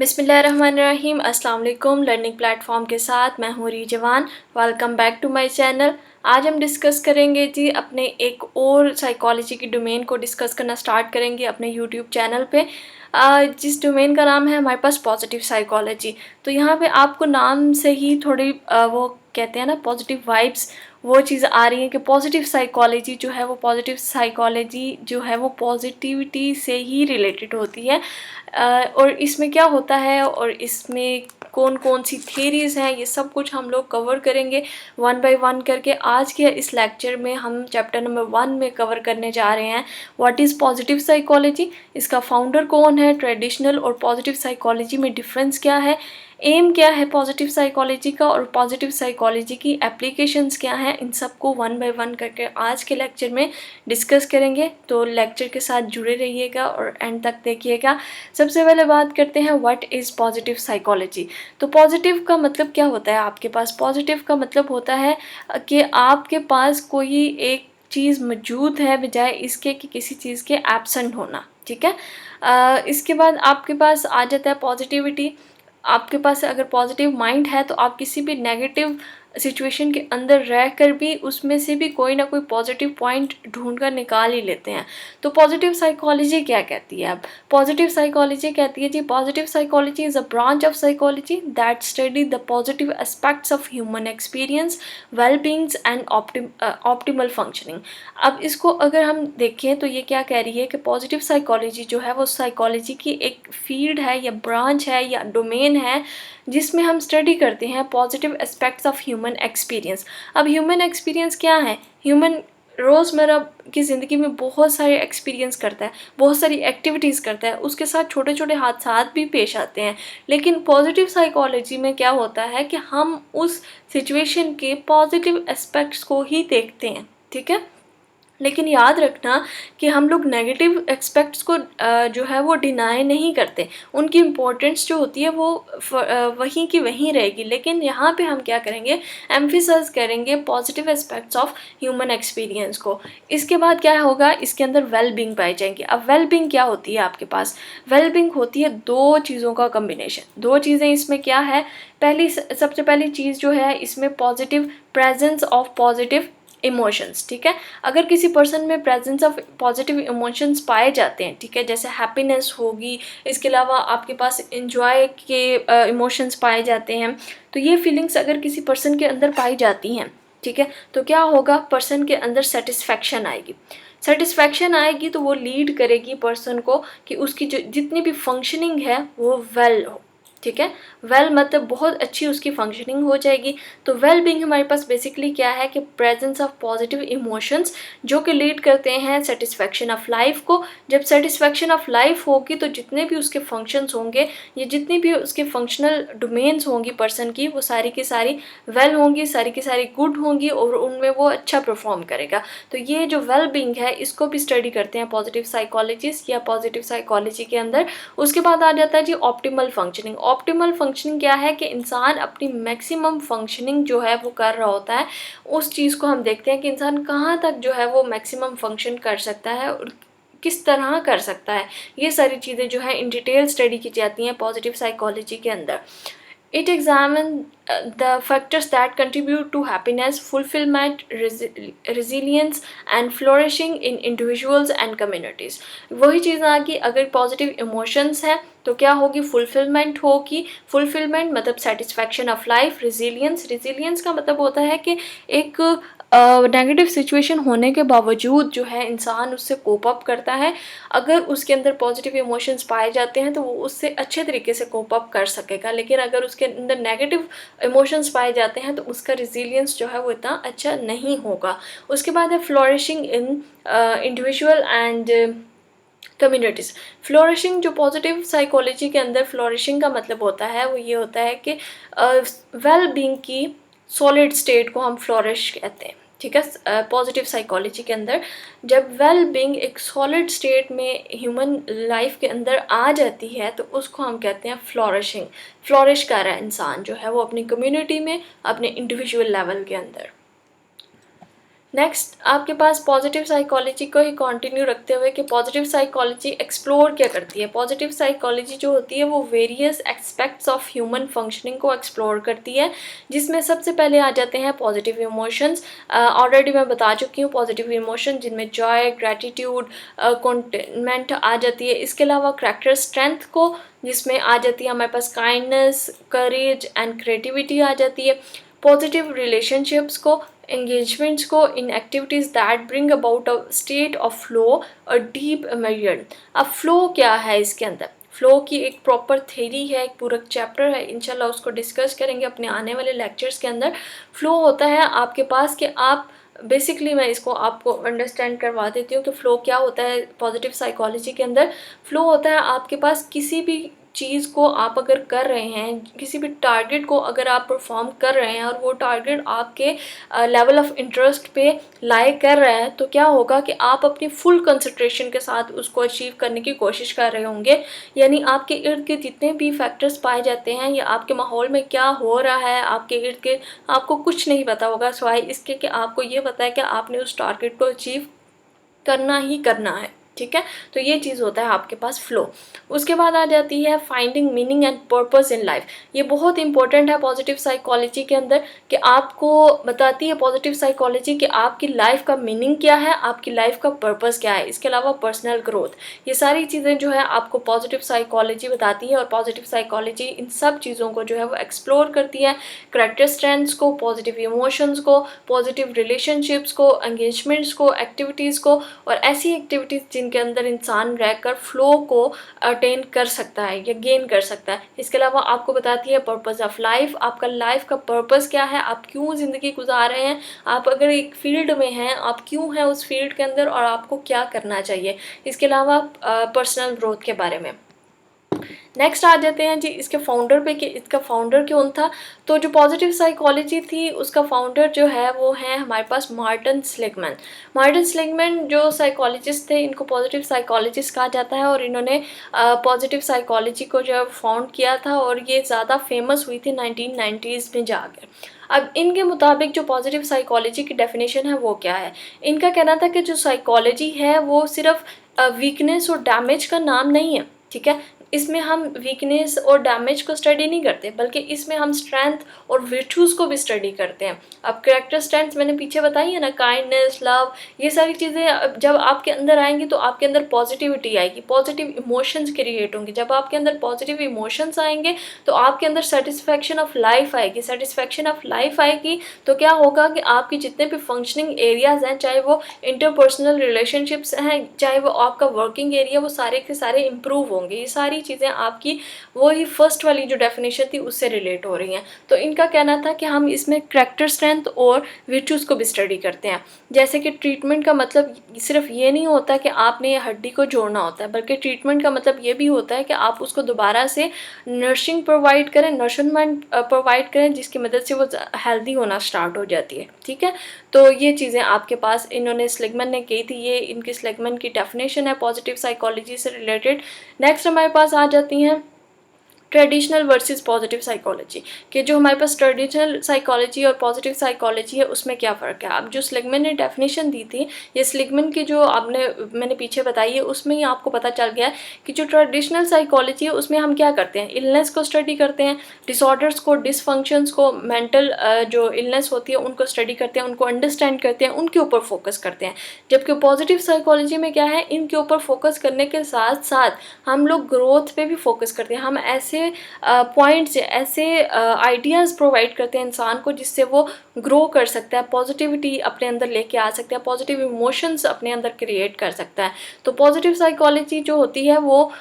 बिस्मिल्लाहिर्रहमानिर्रहीम। अस्सलाम वालेकुम। लर्निंग प्लेटफॉर्म के साथ मैं हूँ Rizwan. Welcome back to my channel. आज हम डिस्कस करेंगे जी अपने एक और साइकोलॉजी की डोमेन को डिस्कस करना स्टार्ट करेंगे अपने यूट्यूब चैनल पे। जिस डोमेन का नाम है हमारे पास पॉजिटिव साइकोलॉजी। तो यहाँ पे आपको नाम से ही थोड़ी वो कहते हैं ना पॉजिटिव वाइब्स, वो चीज़ आ रही है कि पॉजिटिव साइकोलॉजी जो है वो पॉजिटिविटी से ही रिलेटेड होती है। और इसमें क्या होता है और इसमें कौन कौन सी थियरीज़ हैं, ये सब कुछ हम लोग कवर करेंगे वन बाय वन करके। आज के इस लेक्चर में हम चैप्टर नंबर 1 में कवर करने जा रहे हैं व्हाट इज़ पॉजिटिव साइकोलॉजी, इसका फाउंडर कौन है, ट्रेडिशनल और पॉजिटिव साइकोलॉजी में डिफरेंस क्या है, एम क्या है पॉजिटिव साइकोलॉजी का, और पॉजिटिव साइकोलॉजी की एप्लीकेशंस क्या हैं। इन सब को वन बाय वन करके आज के लेक्चर में डिस्कस करेंगे। तो लेक्चर के साथ जुड़े रहिएगा और एंड तक देखिएगा। सबसे पहले बात करते हैं व्हाट इज़ पॉजिटिव साइकोलॉजी। तो पॉजिटिव का मतलब क्या होता है आपके पास? पॉजिटिव का मतलब होता है कि आपके पास कोई एक चीज़ मौजूद है बजाय इसके कि किसी चीज़ के एब्सेंट होना। ठीक है। इसके बाद आपके पास आ जाता है पॉजिटिविटी। आपके पास अगर पॉजिटिव माइंड है तो आप किसी भी नेगेटिव सिचुएशन के अंदर रहकर भी उसमें से भी कोई ना कोई पॉजिटिव पॉइंट ढूंढ कर निकाल ही लेते हैं। तो पॉजिटिव साइकोलॉजी क्या कहती है? अब पॉजिटिव साइकोलॉजी कहती है जी positive psychology is a branch of psychology that study the positive aspects of human experience, well beings and optimal functioning. अब इसको अगर हम देखें तो ये क्या कह रही है कि पॉजिटिव साइकोलॉजी जो है वो साइकोलॉजी की एक फील्ड है या ब्रांच है या डोमेन है जिसमें हम स्टडी करते हैं positive aspects of human experience. अब ह्यूमन एक्सपीरियंस क्या है? ह्यूमन रोज़मर्रा की ज़िंदगी में बहुत सारे एक्सपीरियंस करता है, बहुत सारी एक्टिविटीज़ करता है, उसके साथ छोटे छोटे हादसा भी पेश आते हैं। लेकिन पॉजिटिव साइकोलॉजी में क्या होता है कि हम उस सिचुएशन के पॉजिटिव एस्पेक्ट्स को ही देखते हैं। ठीक है। लेकिन याद रखना कि हम लोग नेगेटिव एस्पेक्ट्स को जो है वो डिनाई नहीं करते, उनकी इम्पोर्टेंस जो होती है वो वहीं की वहीं रहेगी। लेकिन यहाँ पे हम क्या करेंगे, एम्फिसाइज करेंगे positive aspects of human experience को। इसके बाद क्या होगा, इसके अंदर वेल बींग पाई जाएंगी। अब वेल बींग क्या होती है आपके पास? वेल बींग होती है दो चीज़ों का कम्बिनेशन। दो चीज़ें इसमें क्या है, सबसे पहली चीज़ जो है इसमें positive presence of positive emotions. ठीक है। अगर किसी पर्सन में प्रेजेंस ऑफ पॉजिटिव इमोशंस पाए जाते हैं, ठीक है, जैसे हैप्पीनेस होगी, इसके अलावा आपके पास एंजॉय के इमोशंस पाए जाते हैं, तो ये फीलिंग्स अगर किसी पर्सन के अंदर पाई जाती हैं, ठीक है, तो क्या होगा, पर्सन के अंदर सेटिस्फैक्शन आएगी। सेटिस्फैक्शन आएगी तो वो लीड करेगी पर्सन को कि उसकी जो जितनी भी फंक्शनिंग है वो वेल हो। ठीक है। वेल मतलब बहुत अच्छी उसकी फंक्शनिंग हो जाएगी। तो वेल बींग हमारे पास बेसिकली क्या है कि प्रेजेंस ऑफ पॉजिटिव इमोशंस जो कि लीड करते हैं सेटिस्फैक्शन ऑफ लाइफ को। जब सेटिस्फैक्शन ऑफ लाइफ होगी तो जितने भी उसके फंक्शंस होंगे या जितनी भी उसके फंक्शनल डोमेन्स होंगी पर्सन की, वो सारी की सारी वेल होंगी, सारी की सारी गुड होंगी और उनमें वो अच्छा परफॉर्म करेगा। तो ये जो वेल बींग है इसको भी स्टडी करते हैं पॉजिटिव साइकोलॉजिस्ट या पॉजिटिव साइकोलॉजी के अंदर। उसके बाद आ जाता है जी ऑप्टिमल फंक्शनिंग। ऑप्टिमल फंक्शनिंग क्या है कि इंसान अपनी मैक्सिमम फंक्शनिंग जो है वो कर रहा होता है। उस चीज़ को हम देखते हैं कि इंसान कहाँ तक जो है वो मैक्सिमम फंक्शन कर सकता है और किस तरह कर सकता है। ये सारी चीज़ें जो है इन डिटेल स्टडी की जाती हैं पॉजिटिव साइकोलॉजी के अंदर। It examines the factors that contribute to happiness, fulfillment, resilience and flourishing in individuals and communities. वही चीज़ आ गई, अगर पॉजिटिव इमोशंस हैं तो क्या होगी, फुलफिलमेंट होगी। फुलफिलमेंट मतलब सेटिस्फैक्शन ऑफ लाइफ। रिजिलियंस का मतलब होता है कि एक नेगेटिव सिचुएशन होने के बावजूद जो है इंसान उससे कोप अप करता है। अगर उसके अंदर पॉजिटिव इमोशंस पाए जाते हैं तो वो उससे अच्छे तरीके से कोप अप कर सकेगा। लेकिन अगर उसके अंदर नेगेटिव इमोशंस पाए जाते हैं तो उसका रिजिलियंस जो है वो इतना अच्छा नहीं होगा। उसके बाद है flourishing in individual and communities. Flourishing जो पॉजिटिव साइकोलॉजी के अंदर फ्लोरिशिंग का मतलब होता है वो ये होता है कि वेल बींग की सॉलिड स्टेट को हम फ्लोरिश कहते हैं। ठीक है। पॉजिटिव साइकोलॉजी के अंदर जब वेल बींग एक सॉलिड स्टेट में ह्यूमन लाइफ के अंदर आ जाती है तो उसको हम कहते हैं फ्लोरिशिंग। फ्लोरिश कर रहा है इंसान जो है वो अपनी कम्युनिटी में, अपने इंडिविजुअल लेवल के अंदर। नेक्स्ट आपके पास पॉजिटिव साइकोलॉजी को ही कंटिन्यू रखते हुए कि पॉजिटिव साइकोलॉजी एक्सप्लोर क्या करती है। पॉजिटिव साइकोलॉजी जो होती है वो various aspects of human functioning को एक्सप्लोर करती है, जिसमें सबसे पहले आ जाते हैं पॉजिटिव इमोशंस। ऑलरेडी मैं बता चुकी हूँ पॉजिटिव इमोशन, जिनमें जॉय, ग्रैटिट्यूड, कंटेनमेंट आ जाती है। इसके अलावा करैक्टर स्ट्रेंथ को, जिसमें आ जाती है हमारे पास काइंडनेस, करेज एंड क्रिएटिविटी आ जाती है। पॉजिटिव रिलेशनशिप्स को, engagements को, in activities that bring about a state of flow or deep immersion। अब फ्लो क्या है इसके अंदर? फ्लो की एक प्रॉपर थ्योरी है, एक पूरा चैप्टर है, इंशाल्लाह उसको डिस्कस करेंगे अपने आने वाले लेक्चर्स के अंदर। फ्लो होता है आपके पास कि आप बेसिकली, मैं इसको आपको अंडरस्टैंड करवा देती हूँ कि फ़्लो क्या होता है पॉजिटिव साइकोलॉजी के अंदर। फ़्लो होता है आपके पास किसी भी चीज़ को आप अगर कर रहे हैं, किसी भी टारगेट को अगर आप परफॉर्म कर रहे हैं और वो टारगेट आपके लेवल ऑफ इंटरेस्ट पे लाई कर रहा है, तो क्या होगा कि आप अपनी फुल कंसंट्रेशन के साथ उसको अचीव करने की कोशिश कर रहे होंगे। यानी आपके इर्द गिर्द जितने भी फैक्टर्स पाए जाते हैं या आपके माहौल में क्या हो रहा है आपके इर्द गिर्द, आपको कुछ नहीं पता होगा सिवाय इसके कि आपको ये पता है कि आपने उस टारगेट को अचीव करना ही करना है। ठीक है, तो ये चीज़ होता है आपके पास फ्लो। उसके बाद आ जाती है finding meaning and purpose in life. ये बहुत इंपॉर्टेंट है पॉजिटिव साइकोलॉजी के अंदर कि आपको बताती है पॉजिटिव साइकोलॉजी कि आपकी लाइफ का मीनिंग क्या है, आपकी लाइफ का पर्पस क्या है। इसके अलावा पर्सनल ग्रोथ, ये सारी चीज़ें जो है आपको पॉजिटिव साइकोलॉजी बताती है। और पॉजिटिव साइकोलॉजी इन सब चीज़ों को जो है वो एक्सप्लोर करती है, करेक्टर स्ट्रेंथ्स को, पॉजिटिव इमोशंस को, पॉजिटिव रिलेशनशिप्स को, एंगेजमेंट्स को, एक्टिविटीज़ को, और ऐसी एक्टिविटीज़ जिनके अंदर इंसान रहकर फ्लो को अटेन कर सकता है या गेन कर सकता है। इसके अलावा आपको बताती है पर्पस ऑफ लाइफ, आपका लाइफ का पर्पस क्या है, आप क्यों ज़िंदगी गुजार रहे हैं, आप अगर एक फील्ड में हैं आप क्यों हैं उस फील्ड के अंदर और आपको क्या करना चाहिए। इसके अलावा पर्सनल ग्रोथ के बारे में। नेक्स्ट आ जाते हैं जी इसके फाउंडर पे कि इसका फाउंडर कौन था। तो जो पॉजिटिव साइकोलॉजी थी उसका फाउंडर जो है वो है हमारे पास मार्टिन सेलिग्मैन। मार्टिन सेलिग्मैन जो साइकोलॉजिस्ट थे, इनको पॉजिटिव साइकोलॉजिस्ट कहा जाता है और इन्होंने पॉजिटिव साइकोलॉजी को जो है फाउंड किया था और ये ज़्यादा फेमस हुई थी 1990s में जाकर। अब इनके मुताबिक जो पॉजिटिव साइकोलॉजी की डेफिनेशन है वो क्या है। इनका कहना था कि जो साइकोलॉजी है वो सिर्फ वीकनेस और डैमेज का नाम नहीं है। ठीक है, इसमें हम वीकनेस और डैमेज को स्टडी नहीं करते बल्कि इसमें हम स्ट्रेंथ और वर्चूज़ को भी स्टडी करते हैं। अब कैरेक्टर स्ट्रेंथ मैंने पीछे बताई है ना, काइंडनेस, लव, ये सारी चीज़ें जब आपके अंदर आएंगी तो आपके अंदर पॉजिटिविटी आएगी, पॉजिटिव इमोशंस क्रिएट होंगे। जब आपके अंदर पॉजिटिव इमोशंस आएंगे तो आपके अंदर सेटिस्फैक्शन ऑफ लाइफ आएगी। सेटिस्फैक्शन ऑफ लाइफ आएगी तो क्या होगा कि आपके जितने भी फंक्शनिंग एरियाज़ हैं, चाहे वो इंटरपर्सनल रिलेशनशिप्स हैं, चाहे वो आपका वर्किंग एरिया, वो सारे के सारे इम्प्रूव होंगे। ये सारी चीज़ें आपकी वही फर्स्ट वाली जो डेफिनेशन थी उससे रिलेट हो रही हैं। तो इनका कहना था कि हम इसमें करैक्टर स्ट्रेंथ और वर्चूज़ को भी स्टडी करते हैं। जैसे कि ट्रीटमेंट का मतलब सिर्फ ये नहीं होता कि आपने हड्डी को जोड़ना होता है, बल्कि ट्रीटमेंट का मतलब ये भी होता है कि आप उसको दोबारा से नर्सिंग प्रोवाइड करें, नर्सिंगमेंट प्रोवाइड करें, जिसकी मदद से वो हेल्दी होना स्टार्ट हो जाती है। ठीक है, तो ये चीज़ें आपके पास इन्होंने सेलिग्मैन ने की थी। ये इनकी सेलिग्मैन की डेफिनेशन है पॉजिटिव साइकोलॉजी से रिलेटेड। नेक्स्ट हमारे पास आ जाती हैं ट्रेडिशनल वर्सेस पॉजिटिव साइकोलॉजी, कि जो हमारे पास ट्रेडिशनल साइकोलॉजी और पॉजिटिव साइकोलॉजी है उसमें क्या फ़र्क है। अब जो सेलिग्मैन ने डेफिनेशन दी थी, ये सेलिग्मैन की जो मैंने पीछे बताई है उसमें ही आपको पता चल गया कि जो ट्रेडिशनल साइकोलॉजी है उसमें हम क्या करते हैं, इलनेस को स्टडी करते हैं, डिसऑर्डर्स को, डिसफंक्शंस को, मेंटल जो इलनेस होती है उनको स्टडी करते हैं, उनको अंडरस्टैंड करते हैं, उनके ऊपर फोकस करते हैं। जबकि पॉजिटिव साइकोलॉजी में क्या है, इनके ऊपर फोकस करने के साथ साथ हम लोग ग्रोथ पे भी फोकस करते हैं। हम ऐसे पॉइंट्स, ऐसे आइडियाज़ प्रोवाइड करते हैं इंसान को जिससे वो ग्रो कर सकता है, पॉजिटिविटी अपने अंदर लेके आ सकता है, पॉजिटिव इमोशंस अपने अंदर क्रिएट कर सकता है। तो पॉजिटिव साइकोलॉजी जो होती है वो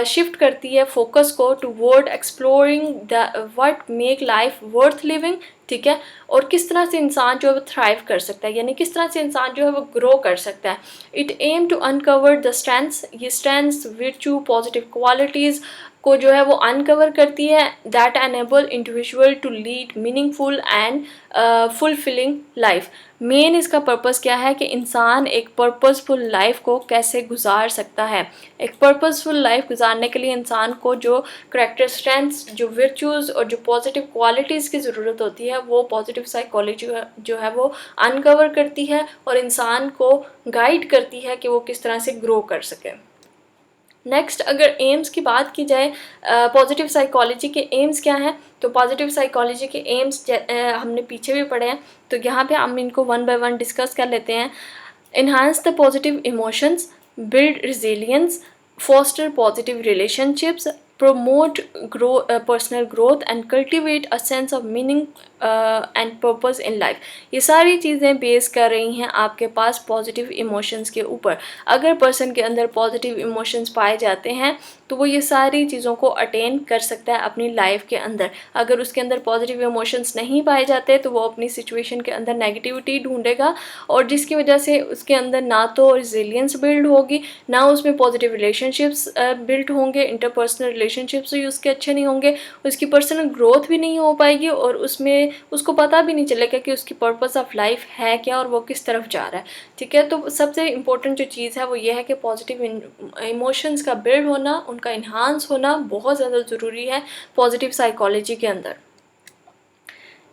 शिफ्ट करती है फोकस को toward exploring the what make life worth living. ठीक है, और किस तरह से इंसान जो है वो थ्राइव कर सकता है, यानी किस तरह से इंसान जो है वो ग्रो कर सकता है। It aim to uncover the strengths, ये स्ट्रेंथ्स, वर्च्यू, पॉजिटिव क्वालिटीज़ को जो है वो अनकवर करती है, that enable individual to lead meaningful and fulfilling life. Main इसका पर्पस क्या है कि इंसान एक पर्पसफुल लाइफ को कैसे गुजार सकता है। एक पर्पसफुल लाइफ गुजारने के लिए इंसान को जो करेक्टर स्ट्रेंथ्स, जो वर्चूज़ और जो पॉजिटिव क्वालिटीज़ की ज़रूरत होती है वो पॉजिटिव साइकोलॉजी जो है वो अनकवर करती है और इंसान को गाइड करती है कि वो किस तरह से ग्रो कर सके। नेक्स्ट, अगर एम्स की बात की जाए, पॉजिटिव साइकोलॉजी के एम्स क्या हैं, तो पॉजिटिव साइकोलॉजी के एम्स हमने पीछे भी पढ़े हैं, तो यहाँ पे हम इनको वन बाय वन डिस्कस कर लेते हैं। Enhance the positive emotions, build resilience, foster positive relationships, promote personal growth and cultivate a sense of meaning and purpose in life। ये सारी चीज़ें बेस कर रही हैं आपके पास पॉजिटिव इमोशंस के ऊपर। अगर पर्सन के अंदर पॉजिटिव इमोशंस पाए जाते हैं तो वो ये सारी चीज़ों को अटेन कर सकता है अपनी लाइफ के अंदर। अगर उसके अंदर पॉजिटिव इमोशंस नहीं पाए जाते तो वो अपनी सिचुएशन के अंदर नेगेटिविटी ढूंढेगा और जिसकी वजह से उसके अंदर ना तो रिजिलियंस बिल्ड होगी, ना उसमें पॉजिटिव रिलेशनशिप्स बिल्ड होंगे, इंटरपर्सनल रिलेशनशिप्स भी उसके अच्छे नहीं होंगे, उसकी पर्सनल ग्रोथ भी नहीं हो पाएगी और उसमें उसको पता भी नहीं चलेगा कि उसकी पर्पस ऑफ लाइफ है क्या और वो किस तरफ जा रहा है। ठीक है, तो सबसे इम्पोर्टेंट जो चीज़ है वो ये है कि पॉजिटिव इमोशंस का बिल्ड होना, उनका इन्हांस होना बहुत ज़्यादा ज़रूरी है पॉजिटिव साइकोलॉजी के अंदर।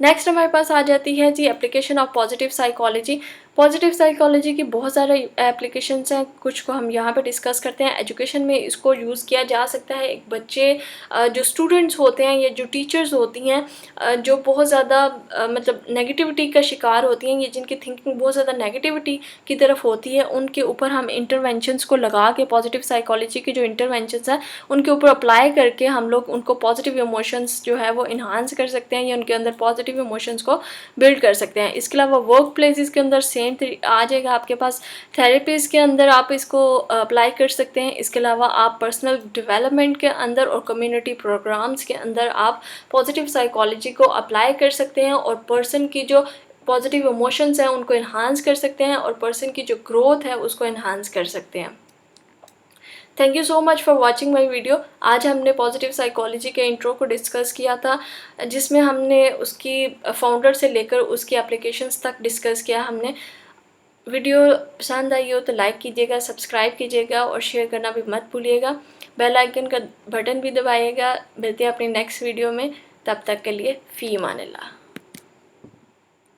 नेक्स्ट हमारे पास आ जाती है जी application of positive psychology. Positive psychology की बहुत सारे एप्लीकेशंस हैं, कुछ को हम यहाँ पे डिस्कस करते हैं। एजुकेशन में इसको यूज़ किया जा सकता है। एक बच्चे जो स्टूडेंट्स होते हैं या जो टीचर्स होती हैं जो बहुत ज़्यादा मतलब नेगेटिविटी का शिकार होती हैं, ये जिनकी थिंकिंग बहुत ज़्यादा नेगेटिविटी की तरफ होती है, उनके ऊपर हम इंटरवेंशंस को लगा के पॉजिटिव साइकोलॉजी के जो इंटरवेंशंस हैं उनके ऊपर अप्लाई करके हम लोग उनको पॉजिटिव इमोशंस जो है वो इन्हांस कर सकते हैं या उनके अंदर पॉजिटिव इमोशंस को बिल्ड कर सकते हैं। इसके अलावा वर्क प्लेसेस के अंदर सेम आ जाएगा आपके पास। थेरेपीज़ के अंदर आप इसको अप्लाई कर सकते हैं। इसके अलावा आप पर्सनल डेवलपमेंट के अंदर और कम्युनिटी प्रोग्राम्स के अंदर आप पॉजिटिव साइकोलॉजी को अप्लाई कर सकते हैं और पर्सन की जो पॉजिटिव इमोशंस हैं उनको इन्हांस कर सकते हैं और पर्सन की जो ग्रोथ है उसको इन्हांस कर सकते हैं। Thank you so much for watching my video. आज हमने पॉजिटिव साइकोलॉजी के इंट्रो को डिस्कस किया था, जिसमें हमने उसकी फाउंडर से लेकर उसकी एप्लीकेशंस तक डिस्कस किया हमने। वीडियो पसंद आई हो तो लाइक कीजिएगा, सब्सक्राइब कीजिएगा और शेयर करना भी मत भूलिएगा। बेल आइकन का बटन भी दबाइएगा। मिलते हैं अपनी नेक्स्ट वीडियो में, तब तक के लिए फ़ी अमान अल्लाह।